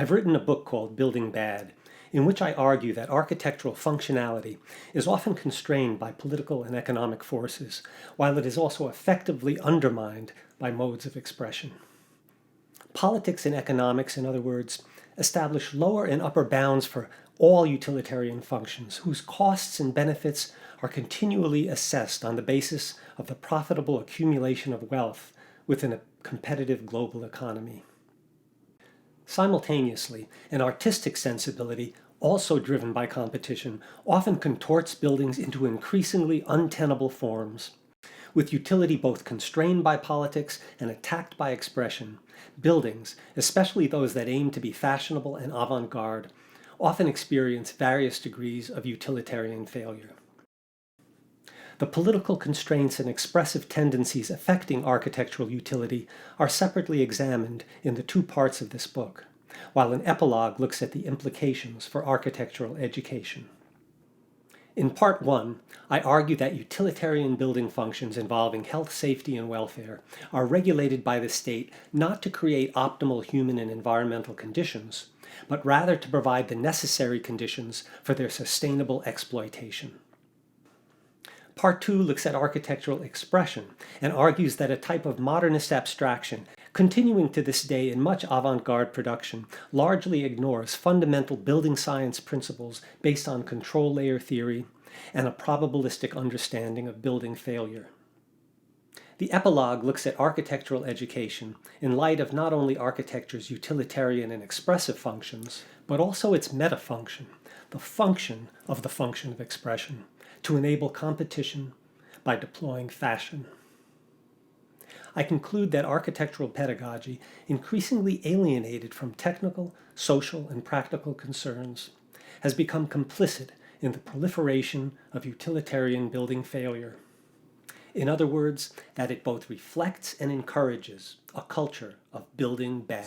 I've written a book called Building Bad, in which I argue that architectural functionality is often constrained by political and economic forces, while it is also effectively undermined by modes of expression. Politics and economics, in other words, establish lower and upper bounds for all utilitarian functions, whose costs and benefits are continually assessed on the basis of the profitable accumulation of wealth within a competitive global economy. Simultaneously, an artistic sensibility, also driven by competition, often contorts buildings into increasingly untenable forms. With utility both constrained by politics and attacked by expression, buildings, especially those that aim to be fashionable and avant-garde, often experience various degrees of utilitarian failure. The political constraints and expressive tendencies affecting architectural utility are separately examined in the two parts of this book, while an epilogue looks at the implications for architectural education. In Part 1, I argue that utilitarian building functions involving health, safety, and welfare are regulated by the state not to create optimal human and environmental conditions, but rather to provide the necessary conditions for their sustainable exploitation. Part 2 looks at architectural expression and argues that a type of modernist abstraction, continuing to this day in much avant-garde production, largely ignores fundamental building science principles based on control layer theory and a probabilistic understanding of building failure. The epilogue looks at architectural education in light of not only architecture's utilitarian and expressive functions, but also its meta-function, the function of the function of expression, to enable competition by deploying fashion. I conclude that architectural pedagogy, increasingly alienated from technical, social, and practical concerns, has become complicit in the proliferation of utilitarian building failure. In other words, that it both reflects and encourages a culture of building bad.